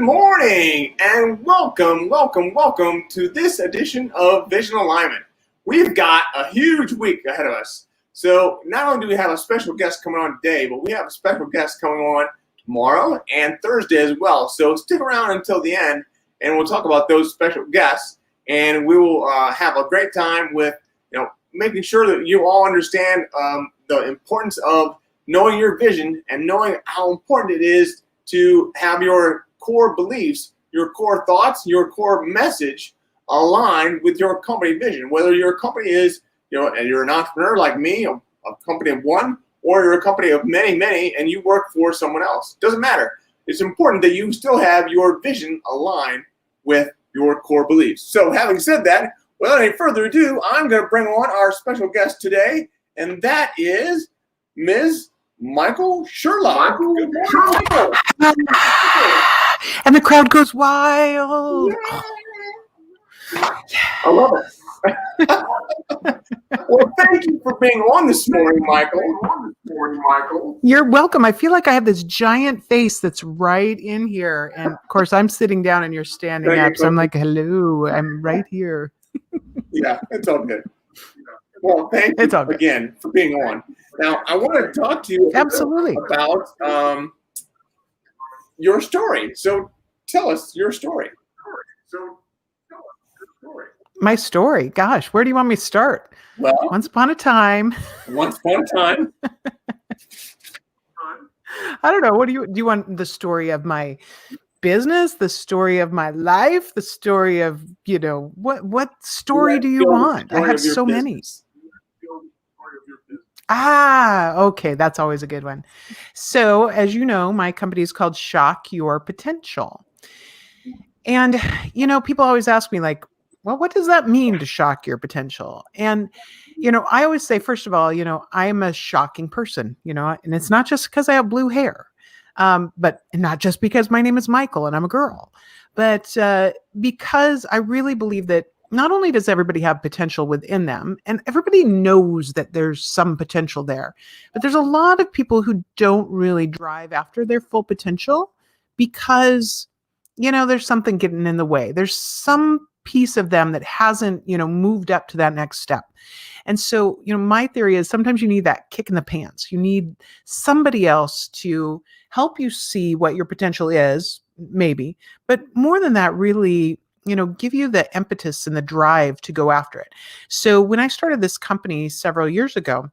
morning and welcome to this edition of Vision Alignment. We've got a huge week ahead of us. So not only do we have a special guest coming on today, but we have a special guest coming on tomorrow and Thursday as well. So stick around until the end and we'll talk about those special guests, and we will have a great time with making sure that you all understand the importance of knowing your vision and knowing how important it is to have your core beliefs, your core thoughts, your core message aligned with your company vision. Whether your company is, and you're an entrepreneur like me, a company of one, or you're a company of many, and you work for someone else. Doesn't matter. It's important that you still have your vision aligned with your core beliefs. So having said that, without any further ado, I'm going to bring on our special guest today, and that is Ms. Michael Sherlock. Good morning, Michael. And the crowd goes wild. Yeah. I love it. Well, thank you for being on this morning, Michael. You're welcome. I feel like I have this giant face that's right in here. And of course, I'm sitting down and you're standing up. So I'm like, hello, I'm right here. Yeah, it's all good. Well, thank you again for being on. Now, I want to talk to you about your story. So tell us your story. My story? Gosh, where do you want me to start? Well, Once upon a time. I don't know. What do you want? The story of my business, the story of my life, the story of, what story do you want? I have so many. Okay. That's always a good one. So as you know, my company is called Shock Your Potential. And, people always ask me like, well, what does that mean to shock your potential? And, I always say, first of all, I'm a shocking person, and it's not just because I have blue hair, but not just because my name is Michael and I'm a girl, but because I really believe that not only does everybody have potential within them, and everybody knows that there's some potential there, but there's a lot of people who don't really drive after their full potential because, there's something getting in the way. There's some piece of them that hasn't, moved up to that next step. And so, my theory is sometimes you need that kick in the pants. You need somebody else to help you see what your potential is, maybe, but more than that, really, give you the impetus and the drive to go after it. So when I started this company several years ago,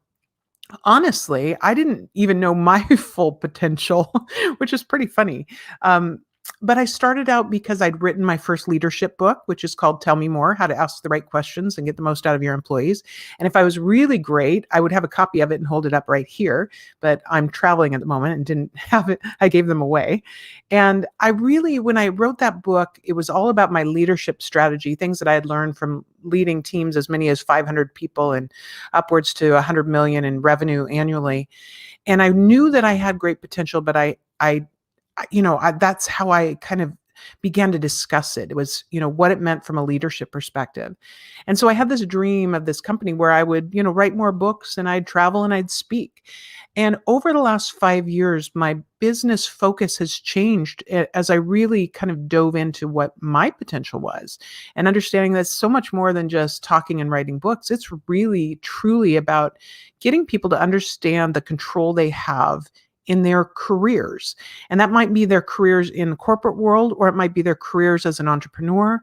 honestly, I didn't even know my full potential, which is pretty funny. But I started out because I'd written my first leadership book, which is called Tell Me More, How to Ask the Right Questions and Get the Most Out of Your Employees. And if I was really great, I would have a copy of it and hold it up right here. But I'm traveling at the moment and didn't have it. I gave them away. And when I wrote that book, it was all about my leadership strategy, things that I had learned from leading teams as many as 500 people and upwards to 100 million in revenue annually. And I knew that I had great potential, but that's how I kind of began to discuss it. It was, what it meant from a leadership perspective. And so I had this dream of this company where I would, write more books and I'd travel and I'd speak. And over the last 5 years, my business focus has changed as I really kind of dove into what my potential was and understanding that it's so much more than just talking and writing books. It's really, truly about getting people to understand the control they have in their careers. And that might be their careers in the corporate world, or it might be their careers as an entrepreneur.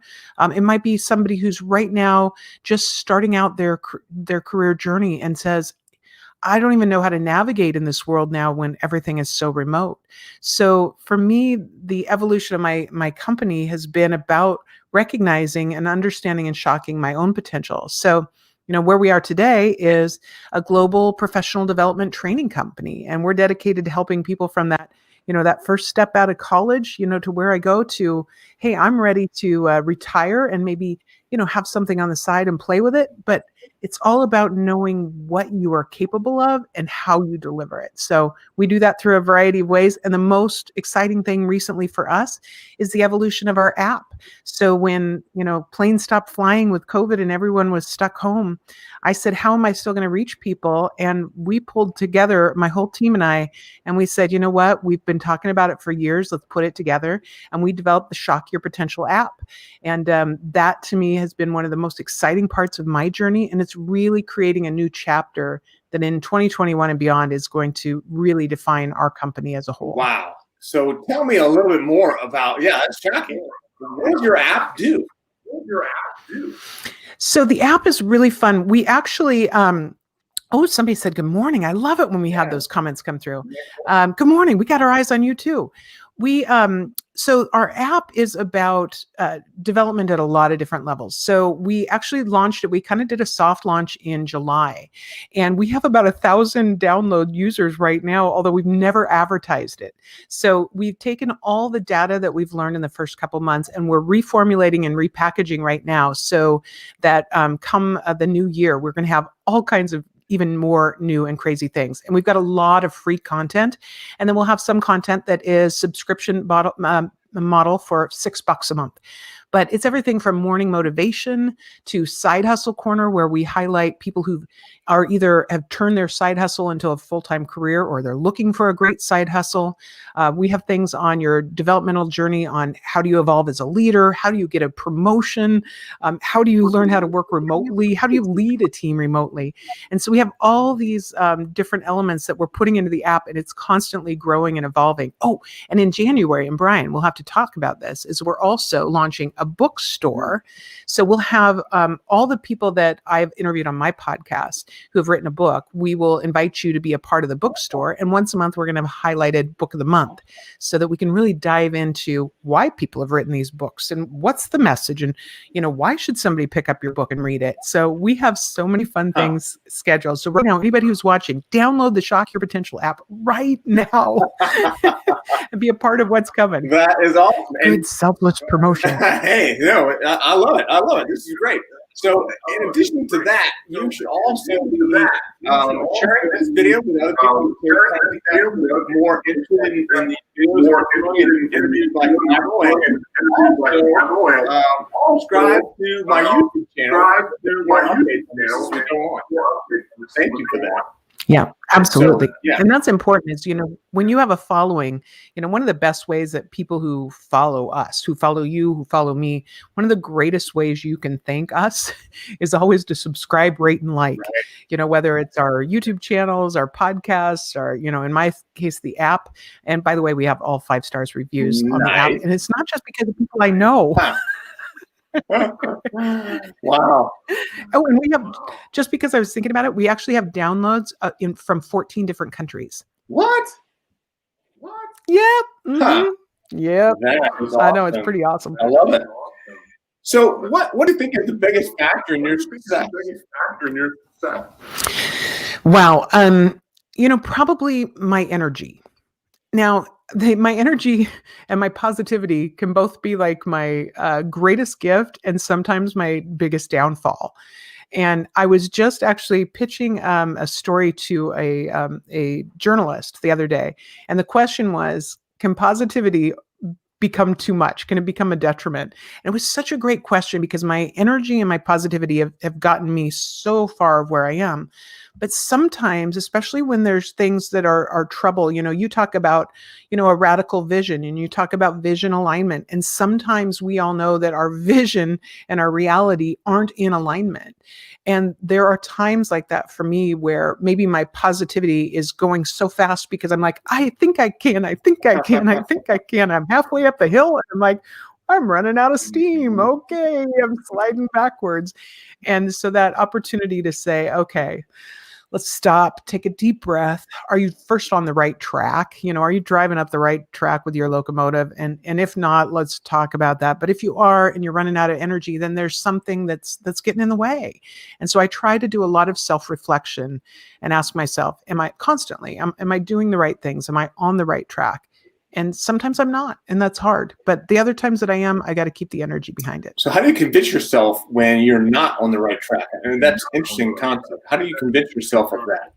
It might be somebody who's right now just starting out their career journey and says, I don't even know how to navigate in this world now when everything is so remote. So for me, the evolution of my company has been about recognizing and understanding and shocking my own potential. So where we are today is a global professional development training company, and we're dedicated to helping people from that, that first step out of college, to where I go to, hey, I'm ready to retire and maybe, have something on the side and play with it. But It's all about knowing what you are capable of and how you deliver it. So we do that through a variety of ways. And the most exciting thing recently for us is the evolution of our app. So when, planes stopped flying with COVID and everyone was stuck home, I said, how am I still going to reach people? And we pulled together, my whole team and I, and we said, you know what? We've been talking about it for years. Let's put it together. And we developed the Shock Your Potential app. And that to me has been one of the most exciting parts of my journey. And it's really creating a new chapter that in 2021 and beyond is going to really define our company as a whole. Wow. So tell me a little bit more about, that's shocking. What does your app do? So the app is really fun. We actually, somebody said, good morning. I love it when we have those comments come through. Good morning. We got our eyes on you too. So our app is about development at a lot of different levels. So we actually launched it. We kind of did a soft launch in July, and we have about 1,000 download users right now, although we've never advertised it. So we've taken all the data that we've learned in the first couple months, and we're reformulating and repackaging right now so that come the new year, we're going to have all kinds of even more new and crazy things. And we've got a lot of free content. And then we'll have some content that is subscription model for $6 a month. But it's everything from morning motivation to side hustle corner, where we highlight people who are either have turned their side hustle into a full-time career or they're looking for a great side hustle. We have things on your developmental journey on how do you evolve as a leader? How do you get a promotion? How do you learn how to work remotely? How do you lead a team remotely? And so we have all these different elements that we're putting into the app, and it's constantly growing and evolving. Oh, and in January, and Brian, we'll have to talk about this, is we're also launching a bookstore. So we'll have all the people that I've interviewed on my podcast who have written a book. We will invite you to be a part of the bookstore. And once a month, we're going to have a highlighted book of the month so that we can really dive into why people have written these books and what's the message and, why should somebody pick up your book and read it? So we have so many fun things scheduled. So right now, anybody who's watching, download the Shock Your Potential app right now and be a part of what's coming. That is awesome. Good selfless promotion. Hey, I love it. I love it. This is great. So in addition to that, you should also be sharing this video with other people who are more interested in the videos, interviews like Michael, and also subscribe to my YouTube channel. Thank you for that. Yeah, absolutely. So, yeah. And that's important is, when you have a following, one of the best ways that people who follow us, who follow you, who follow me, one of the greatest ways you can thank us is always to subscribe, rate, and like, whether it's our YouTube channels, our podcasts, or, in my case, the app. And by the way, we have all 5 stars reviews on the app. And it's not just because of people I know. Wow. Oh, and we have, just because I was thinking about it, we actually have downloads from 14 different countries. What? Yep. Mm-hmm. Yep. Awesome. I know, it's pretty awesome. I love it. So what do you think is the biggest factor in your success? Wow. Probably my energy. Now, my energy and my positivity can both be like my greatest gift and sometimes my biggest downfall. And I was just actually pitching a story to a journalist the other day. And the question was, can positivity become too much? Can it become a detriment? And it was such a great question because my energy and my positivity have gotten me so far of where I am. But sometimes, especially when there's things that are trouble, you talk about, a radical vision and you talk about vision alignment. And sometimes we all know that our vision and our reality aren't in alignment. And there are times like that for me where maybe my positivity is going so fast because I'm like, I think I can, I think I can, I think I can. I'm halfway up the hill and I'm like, I'm running out of steam. Okay, I'm sliding backwards. And so that opportunity to say, okay, let's stop, take a deep breath. Are you first on the right track? Are you driving up the right track with your locomotive? And if not, let's talk about that. But if you are and you're running out of energy, then there's something that's getting in the way. And so I try to do a lot of self-reflection and ask myself, am I doing the right things? Am I on the right track? And sometimes I'm not, and that's hard. But the other times that I am, I got to keep the energy behind it. So how do you convince yourself when you're not on the right track? And that's an interesting concept. How do you convince yourself of that?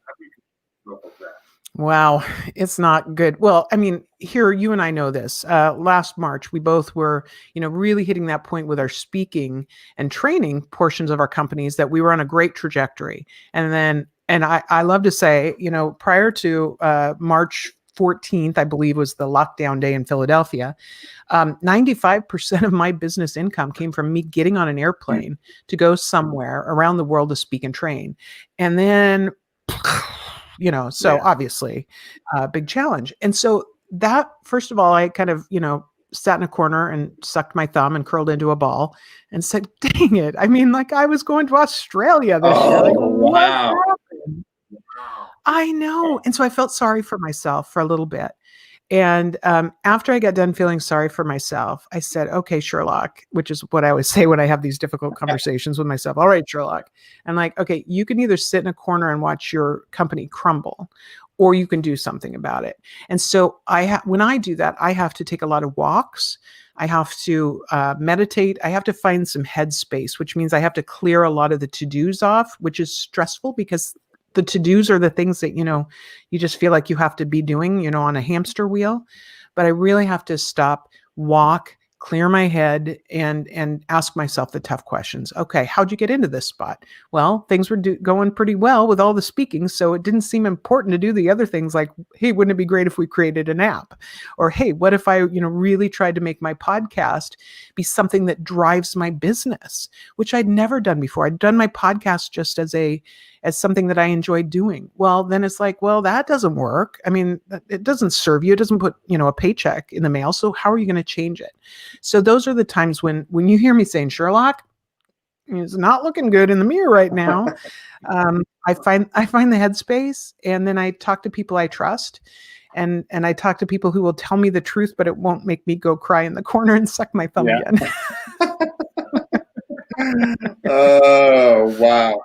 Wow, it's not good. Well, I mean, here, you and I know this. Last March, we both were, really hitting that point with our speaking and training portions of our companies that we were on a great trajectory. And I love to say, prior to March 14th, I believe was the lockdown day in Philadelphia, 95% of my business income came from me getting on an airplane to go somewhere around the world to speak and train. And then obviously big challenge. And so that, first of all, I kind of, sat in a corner and sucked my thumb and curled into a ball and said, dang it. I mean, like, I was going to Australia this year. Like, what happened? I know. And so I felt sorry for myself for a little bit. And after I got done feeling sorry for myself, I said, okay, Sherlock, which is what I always say when I have these difficult conversations with myself. All right, Sherlock. I'm like, okay, you can either sit in a corner and watch your company crumble, or you can do something about it. And so when I do that, I have to take a lot of walks. I have to meditate. I have to find some headspace, which means I have to clear a lot of the to-dos off, which is stressful because the to-dos are the things that, you just feel like you have to be doing, on a hamster wheel. But I really have to stop, walk, clear my head, and ask myself the tough questions. Okay, how'd you get into this spot? Well, things were going pretty well with all the speaking, so it didn't seem important to do the other things like, hey, wouldn't it be great if we created an app? Or, hey, what if I, really tried to make my podcast be something that drives my business, which I'd never done before. I'd done my podcast just as something that I enjoyed doing. Well, then it's like, well, that doesn't work. I mean, it doesn't serve you. It doesn't put, a paycheck in the mail. So how are you going to change it? So those are the times when you hear me saying, Sherlock, it's not looking good in the mirror right now. I find the headspace, and then I talk to people I trust, and I talk to people who will tell me the truth, but it won't make me go cry in the corner and suck my thumb again. Oh, wow.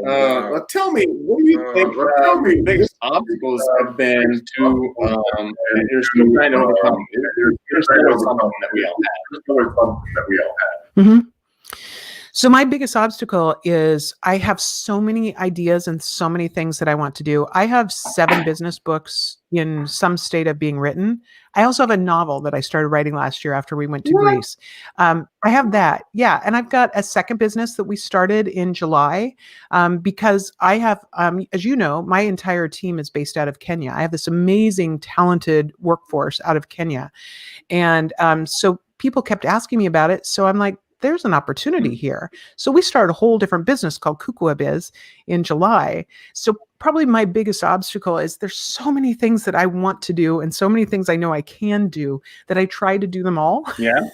Well, tell me, what do you think the biggest obstacles have been to there's trying to overcome? There's always something that we all have. Mm-hmm. So my biggest obstacle is I have so many ideas and so many things that I want to do. I have 7 business books in some state of being written. I also have a novel that I started writing last year after we went to Greece. I have that. Yeah. And I've got a second business that we started in July because I have, as you know, my entire team is based out of Kenya. I have this amazing, talented workforce out of Kenya. And so people kept asking me about it. So I'm like, there's an opportunity here. So we started a whole different business called Kukua Biz in July. So probably my biggest obstacle is there's so many things that I want to do and so many things I know I can do that I try to do them all. Yeah.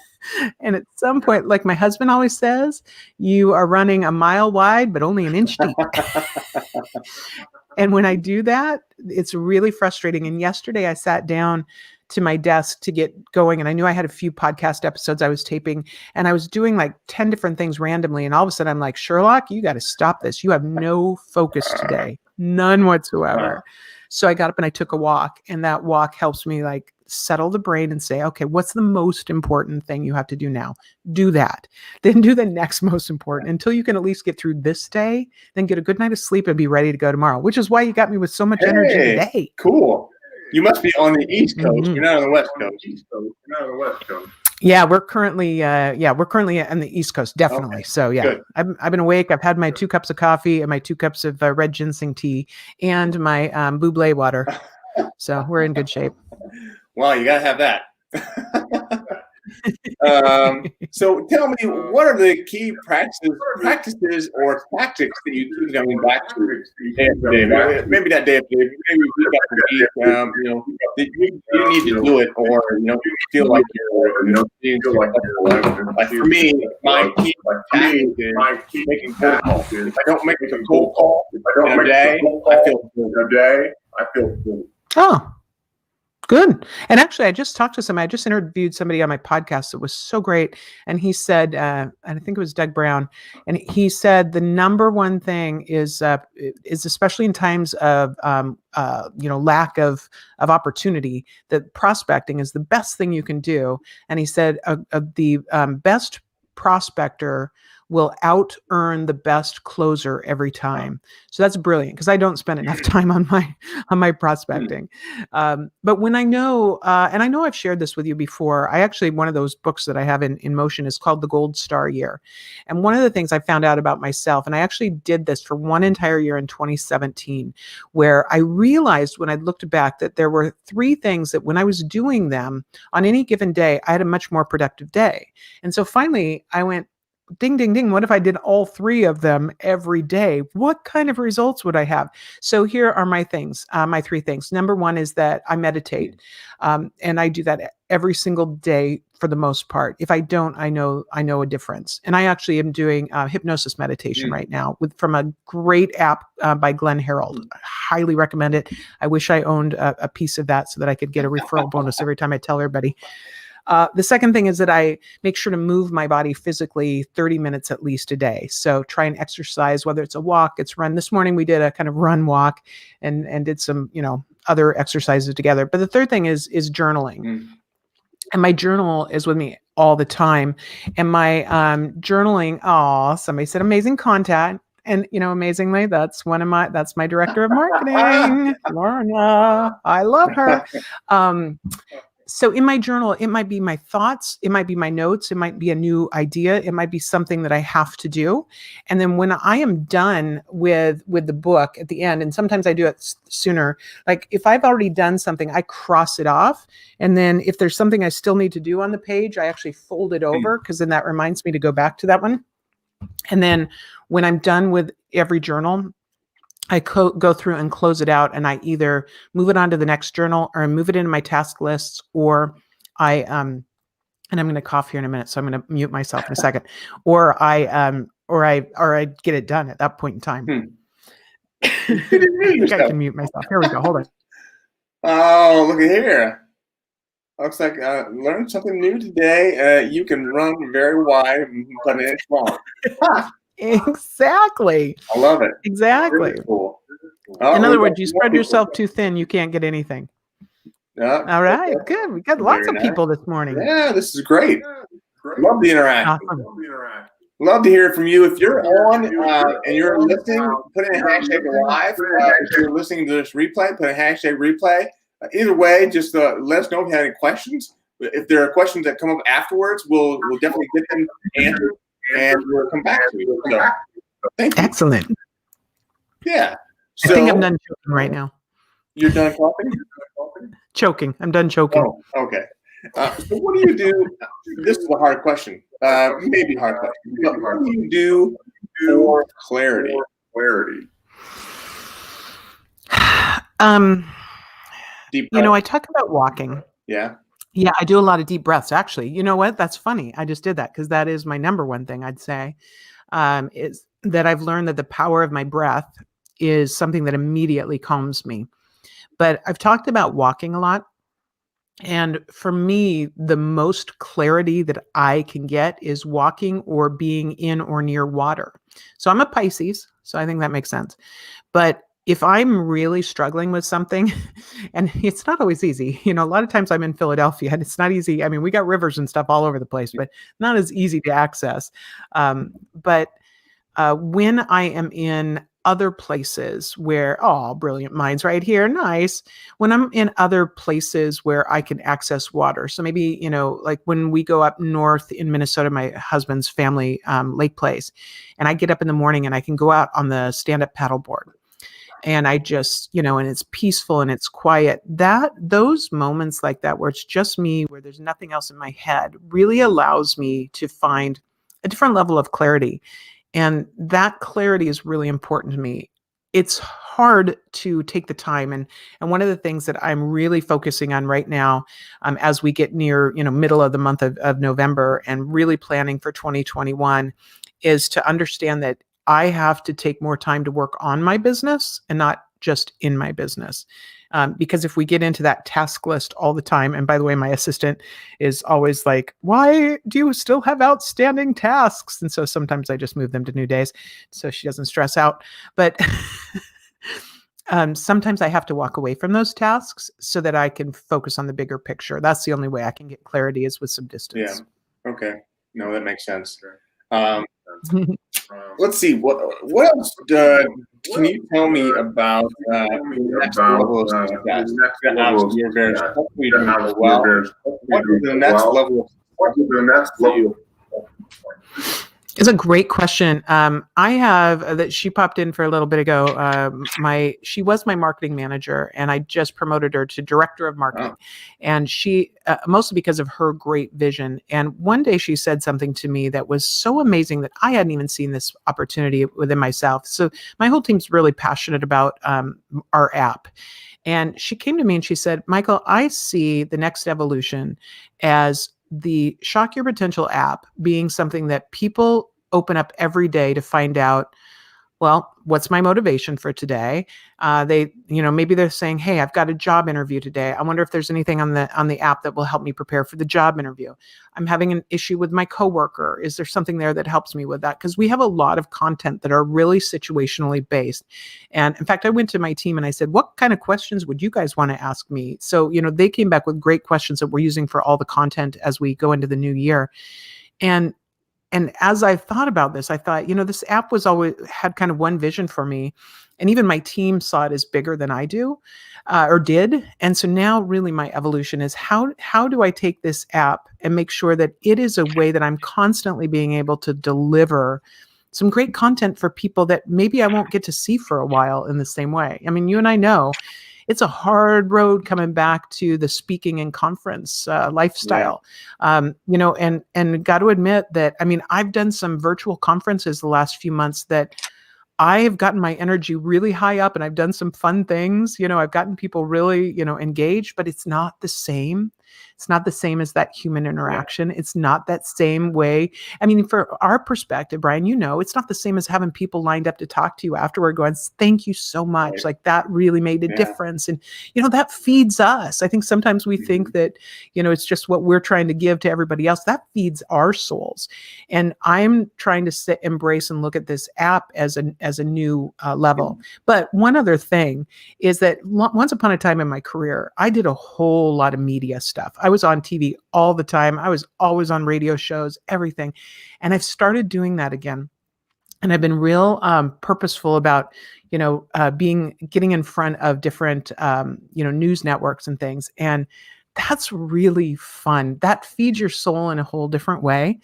And at some point, like my husband always says, you are running a mile wide, but only an inch deep. And when I do that, it's really frustrating. And yesterday I sat down to my desk to get going. And I knew I had a few podcast episodes I was taping, and I was doing like 10 different things randomly. And all of a sudden I'm like, Sherlock, you got to stop this. You have no focus today, none whatsoever. So I got up and I took a walk, and that walk helps me like settle the brain and say, okay, what's the most important thing you have to do now? Do that. Then do the next most important until you can at least get through this day, then get a good night of sleep and be ready to go tomorrow, which is why you got me with so much energy today. Cool. You must be on the East Coast. Mm-hmm. You're not on the West Coast. Yeah, we're currently on the East Coast, definitely. Okay. So yeah, I've been awake. I've had my 2 cups of coffee and my 2 cups of red ginseng tea and my buble water. So we're in good shape. Well, you gotta have that. So tell me, what are the key practices or tactics that you keep going back to day after day? Maybe not day after day, maybe week after week. That you need to do it, or you feel like you're being like for me, my key tactic is making cold calls. If I don't make a cold call in a day, I feel good. Oh. Good. And actually, I just talked to somebody. I just interviewed somebody on my podcast that was so great. And he said, and I think it was Doug Brown, and he said the number one thing is especially in times of lack of opportunity, that prospecting is the best thing you can do. And he said the best prospector will out earn the best closer every time. So that's brilliant, because I don't spend enough time on my prospecting. But when I know, and I know I've shared this with you before, I actually, one of those books that I have in motion is called The Gold Star Year. And one of the things I found out about myself, and I actually did this for one entire year in 2017, where I realized when I looked back that there were 3 things that when I was doing them on any given day, I had a much more productive day. And so finally I went, ding, ding, ding. What if I did all 3 of them every day? What kind of results would I have? So here are my things, my 3 things. Number 1 is that I meditate. And I do that every single day for the most part. If I don't, I know a difference. And I actually am doing hypnosis meditation right now from a great app by Glenn Harrold. I highly recommend it. I wish I owned a piece of that so that I could get a referral bonus every time I tell everybody. The second thing is that I make sure to move my body physically 30 minutes at least a day. So try and exercise, whether it's a walk, it's run. This morning we did a kind of run walk and did some, other exercises together. But the third thing is journaling. And my journal is with me all the time. And my journaling, somebody said amazing content. And, amazingly, that's my director of marketing, Lorna. I love her. So in my journal, it might be my thoughts, it might be my notes, it might be a new idea, it might be something that I have to do. And then when I am done with the book at the end, and sometimes I do it sooner, like if I've already done something, I cross it off. And then if there's something I still need to do on the page, I actually fold it over, because then that reminds me to go back to that one. And then when I'm done with every journal, I go through and close it out, and I either move it on to the next journal, or I move it into my task lists, or and I'm going to cough here in a minute, so I'm going to mute myself in a second, or I get it done at that point in time. I think I can mute myself. Here we go. Hold on. Oh, look at here. Looks like I learned something new today. You can run very wide, but it's small. Exactly. I love it. Exactly. Really cool. In other words, you spread yourself too thin, you can't get anything. Yeah. All right. Good. We got lots of people this morning. Yeah, this is great. Love the interaction. Awesome. Love to hear from you. If you're on and you're listening, put in a hashtag live. If you're listening to this replay, put a hashtag replay. Either way, just let us know if you have any questions. If there are questions that come up afterwards, we'll definitely get them answered, and we'll come back to you. So, thank you. Excellent. Yeah. So, I think I'm done choking right now. You're done coughing? Choking. I'm done choking. Oh, okay. So what do you do? This is a hard question. Maybe a hard question. But what do you do for clarity? Deep breath. I talk about walking. Yeah. Yeah, I do a lot of deep breaths, actually. You know what? That's funny. I just did that because that is my number one thing, I'd say, is that I've learned that the power of my breath is something that immediately calms me. But I've talked about walking a lot. And for me, the most clarity that I can get is walking or being in or near water. So I'm a Pisces, so I think that makes sense. But if I'm really struggling with something, and it's not always easy, a lot of times I'm in Philadelphia and it's not easy. I mean, we got rivers and stuff all over the place, but not as easy to access. But when I am in other places where, brilliant minds right here, nice. When I'm in other places where I can access water. So maybe, like when we go up north in Minnesota, my husband's family lake place, and I get up in the morning and I can go out on the stand-up paddleboard. And I just, and it's peaceful and it's quiet. Those moments like that, where it's just me, where there's nothing else in my head, really allows me to find a different level of clarity. And that clarity is really important to me. It's hard to take the time. And one of the things that I'm really focusing on right now, as we get near, middle of the month of November and really planning for 2021, is to understand that I have to take more time to work on my business and not just in my business. Because if we get into that task list all the time, and by the way, my assistant is always like, why do you still have outstanding tasks? And so sometimes I just move them to new days so she doesn't stress out. But sometimes I have to walk away from those tasks so that I can focus on the bigger picture. That's the only way I can get clarity, is with some distance. Yeah. Okay. No, that makes sense. Let's see. What else can you tell me about the next level of success? Obviously, you're very successful. You're doing very well. What is the next level of success for you? It's a great question. I have that she popped in for a little bit ago. She was my marketing manager, and I just promoted her to director of marketing. Oh. And she, mostly because of her great vision. And one day she said something to me that was so amazing that I hadn't even seen this opportunity within myself. So my whole team's really passionate about our app. And she came to me and she said, Michael, I see the next evolution as the Shock Your Potential app being something that people open up every day to find out, well, what's my motivation for today? Maybe they're saying, hey, I've got a job interview today. I wonder if there's anything on the app that will help me prepare for the job interview. I'm having an issue with my coworker. Is there something there that helps me with that? Because we have a lot of content that are really situationally based. And in fact, I went to my team and I said, what kind of questions would you guys want to ask me? So, they came back with great questions that we're using for all the content as we go into the new year. And as I thought about this, I thought, this app was always had kind of one vision for me. And even my team saw it as bigger than I do or did. And so now really my evolution is how do I take this app and make sure that it is a way that I'm constantly being able to deliver some great content for people that maybe I won't get to see for a while in the same way. I mean, you and I know it's a hard road coming back to the speaking and conference lifestyle, and got to admit that, I've done some virtual conferences the last few months that I have gotten my energy really high up, and I've done some fun things. I've gotten people really, engaged, but it's not the same. It's not the same as that human interaction. Yeah. It's not that same way. For our perspective, Brian, it's not the same as having people lined up to talk to you afterward going, thank you so much. Right. Like that really made a difference. And, that feeds us. I think sometimes we think that, it's just what we're trying to give to everybody else. That feeds our souls. And I'm trying to embrace and look at this app as a new level. But one other thing is that once upon a time in my career, I did a whole lot of media stuff. I was on TV all the time. I was always on radio shows, everything. And I've started doing that again. And I've been real purposeful about, getting in front of different, news networks and things. And that's really fun. That feeds your soul in a whole different way.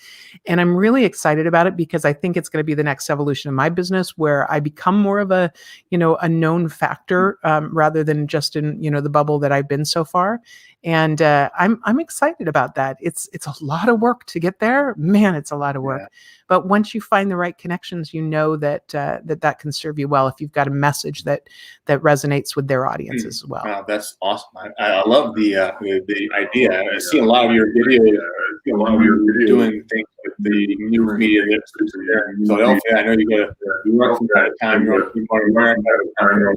And I'm really excited about it because I think it's going to be the next evolution of my business where I become more of a known factor rather than just in, the bubble that I've been so far. And I'm excited about that. It's a lot of work to get there. Man, it's a lot of work. Yeah. But once you find the right connections, that can serve you well if you've got a message that resonates with their audience as well. Wow, that's awesome. I love the idea. I see a lot of your videos. Doing things with the new media that's there in Philadelphia. I know you work from time to time. You're on America,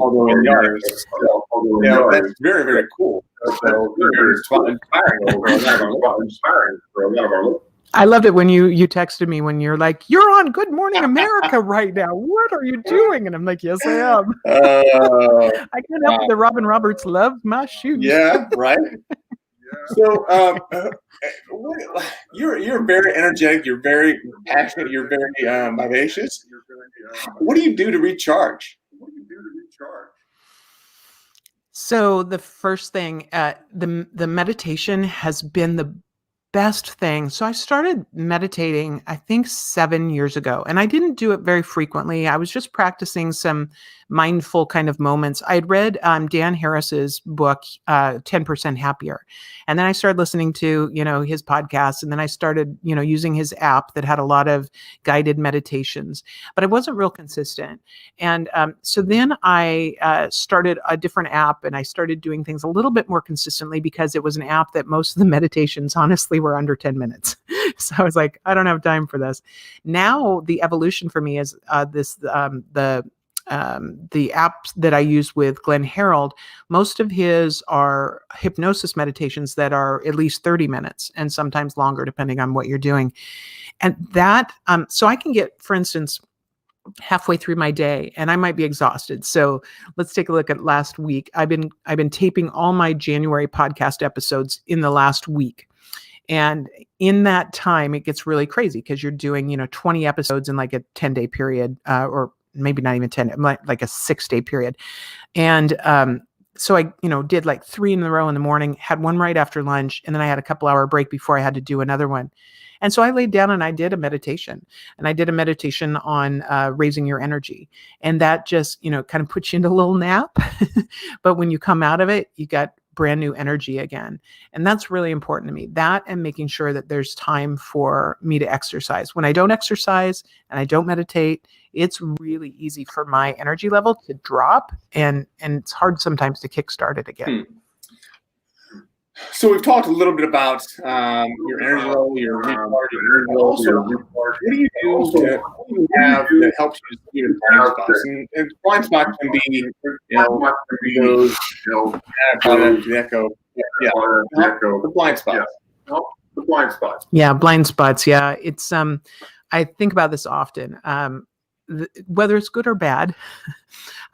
although in yards. That's very, very cool. So very inspiring for a lot of our local. I loved it when you texted me when you're like, you're on Good Morning America right now. What are you doing? And I'm like, yes, I am. I can't help it that Robin Roberts loves my shoes. Yeah, right. So you're very energetic. You're very passionate. You're very vivacious. What do you do to recharge? So the first thing, the meditation has been the best thing. So I started meditating, I think 7 years ago, and I didn't do it very frequently. I was just practicing some mindful kind of moments. I had read Dan Harris's book, 10% Happier. And then I started listening to, his podcast. And then I started, using his app that had a lot of guided meditations, but I wasn't real consistent. And so then I started a different app and I started doing things a little bit more consistently because it was an app that most of the meditations honestly were under 10 minutes. So I was like, I don't have time for this. Now the evolution for me is the the apps that I use with Glenn Harrold, most of his are hypnosis meditations that are at least 30 minutes and sometimes longer, depending on what you're doing. And that, so I can get, for instance, halfway through my day and I might be exhausted. So let's take a look at last week. I've been taping all my January podcast episodes in the last week. And in that time, it gets really crazy because you're doing, 20 episodes in like a 10-day period, or maybe not even 10, like a 6-day period. And so I, did like 3 in a row in the morning, had one right after lunch, and then I had a couple-hour break before I had to do another one. And so I laid down and I did a meditation, on raising your energy. And that just, kind of puts you into a little nap. But when you come out of it, you got brand new energy again. And that's really important to me. That and making sure that there's time for me to exercise. When I don't exercise and I don't meditate, it's really easy for my energy level to drop, and it's hard sometimes to kickstart it again. So we've talked a little bit about your energy level, your recharge, also what do you do to have that helps you see the blind spots? And blind spots can be, those, the echo, the blind spots. The blind spots. Yeah, blind spots. Yeah, it's I think about this often. Whether it's good or bad,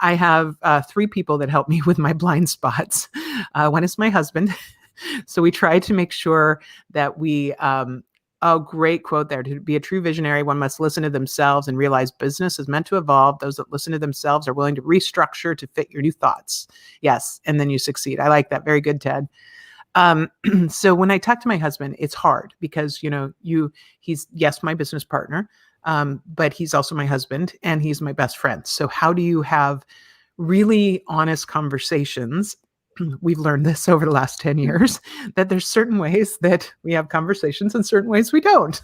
I have 3 people that help me with my blind spots. One is my husband. So we try to make sure that we, great quote there, to be a true visionary, one must listen to themselves and realize business is meant to evolve. Those that listen to themselves are willing to restructure to fit your new thoughts. Yes. And then you succeed. I like that. Very good, Ted. So when I talk to my husband, it's hard because, he's, yes, my business partner, but he's also my husband and he's my best friend. So how do you have really honest conversations? We've learned this over the last 10 years, that there's certain ways that we have conversations and certain ways we don't.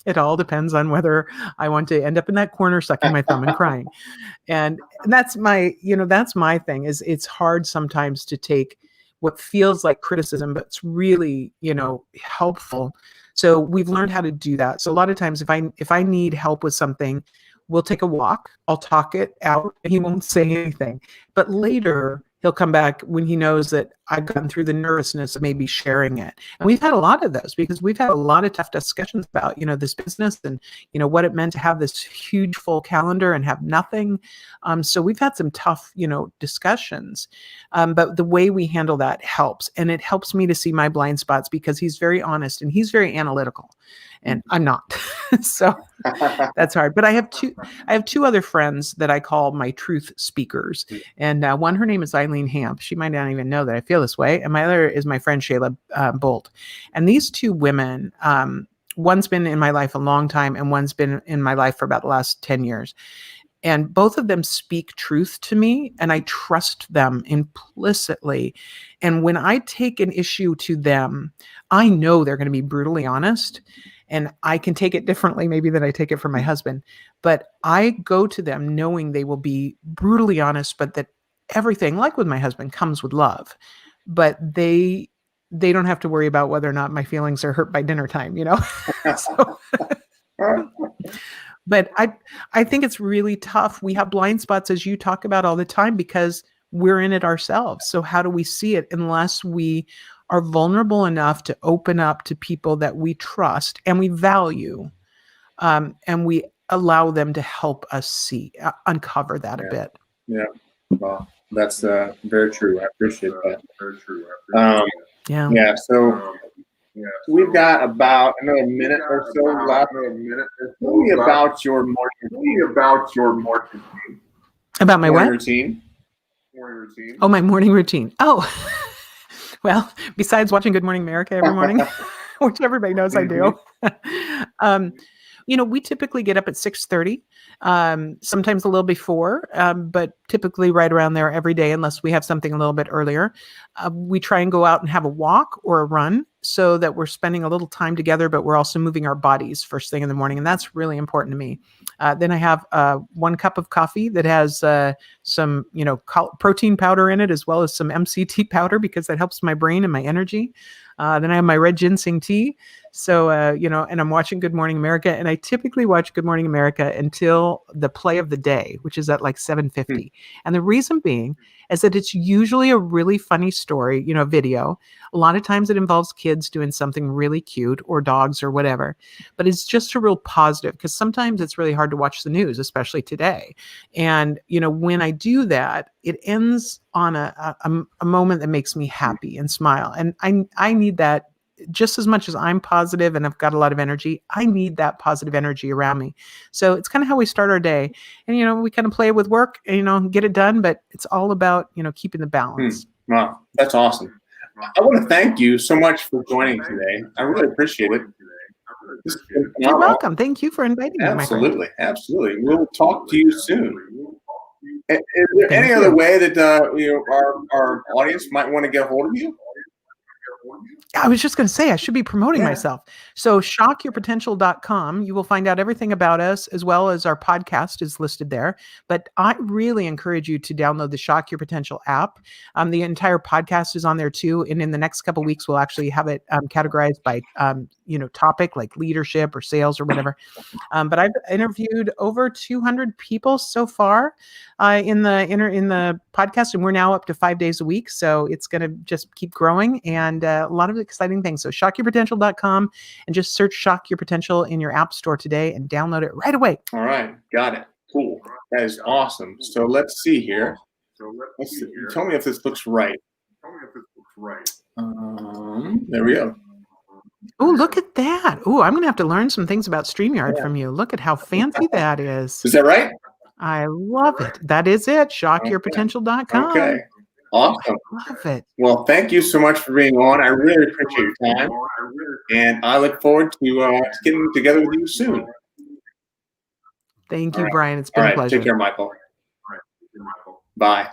It all depends on whether I want to end up in that corner sucking my thumb and crying. And that's my thing, is it's hard sometimes to take what feels like criticism, but it's really, helpful. So we've learned how to do that. So a lot of times if I need help with something, we'll take a walk, I'll talk it out, and he won't say anything. But later he'll come back when he knows that I've gotten through the nervousness of maybe sharing it. And we've had a lot of those because we've had a lot of tough discussions about, this business and, what it meant to have this huge full calendar and have nothing. So we've had some tough, discussions. But the way we handle that helps. And it helps me to see my blind spots because he's very honest and he's very analytical. And I'm not. So that's hard. But I have two other friends that I call my truth speakers. And one, her name is Eileen Hamp. She might not even know that I feel this way. And my other is my friend Shayla Bolt. And these 2 women, one's been in my life a long time and one's been in my life for about the last 10 years. And both of them speak truth to me, and I trust them implicitly. And when I take an issue to them, I know they're going to be brutally honest. And I can take it differently maybe than I take it from my husband. But I go to them knowing they will be brutally honest, but that everything, like with my husband, comes with love. But they don't have to worry about whether or not my feelings are hurt by dinner time, So, but I think it's really tough. We have blind spots, as you talk about all the time, because we're in it ourselves. So how do we see it unless we are vulnerable enough to open up to people that we trust and we value, and we allow them to help us uncover that a bit. Yeah. Well, that's very true. I appreciate that. Very true. Yeah. So we've got about another minute or so left. Tell me about your morning. About my what? Routine. Oh, my morning routine. Oh, well, besides watching Good Morning America every morning, which everybody knows I do. We typically get up at 6:30, sometimes a little before, but typically right around there every day, unless we have something a little bit earlier. We try and go out and have a walk or a run. so that we're spending a little time together, but we're also moving our bodies first thing in the morning. And that's really important to me. Then I have 1 cup of coffee that has some, protein powder in it, as well as some MCT powder, because that helps my brain and my energy. Then I have my red ginseng tea. So, and I'm watching Good Morning America, and I typically watch Good Morning America until the play of the day, which is at like 7:50. And the reason being is that it's usually a really funny story, video. A lot of times it involves kids doing something really cute, or dogs or whatever, but it's just a real positive, because sometimes it's really hard to watch the news, especially today. And, when I do that, it ends on a moment that makes me happy and smile. And I need that just as much as I'm positive and I've got a lot of energy. I need that positive energy around me. So it's kind of how we start our day. And, we kind of play with work and, get it done, but it's all about, keeping the balance. Wow, that's awesome. I want to thank you so much for joining today. I really appreciate it. You're welcome. Thank you for inviting me, my friend. Absolutely. We'll talk to you soon. Is there any other way that our audience might want to get a hold of you? I was just going to say, I should be promoting myself. So shockyourpotential.com, you will find out everything about us, as well as our podcast is listed there. But I really encourage you to download the Shock Your Potential app. The entire podcast is on there too. And in the next couple of weeks, we'll actually have it categorized by, topic, like leadership or sales or whatever. But I've interviewed over 200 people so far in the podcast, and we're now up to 5 days a week. So it's going to just keep growing, and a lot of exciting things. So shockyourpotential.com, and just search Shock Your Potential in your app store today and download it right away. All right. Got it. Cool. That is awesome. So let's see here. Tell me if this looks right. There we go. Oh, look at that. Oh, I'm going to have to learn some things about StreamYard from you. Look at how fancy that is. Is that right? I love it. That is it. Shockyourpotential.com. Okay. Awesome. Love it. Well, thank you so much for being on. I really appreciate your time. And I look forward to getting together with you soon. Thank you, Brian. It's been a pleasure. Take care, Michael. Bye.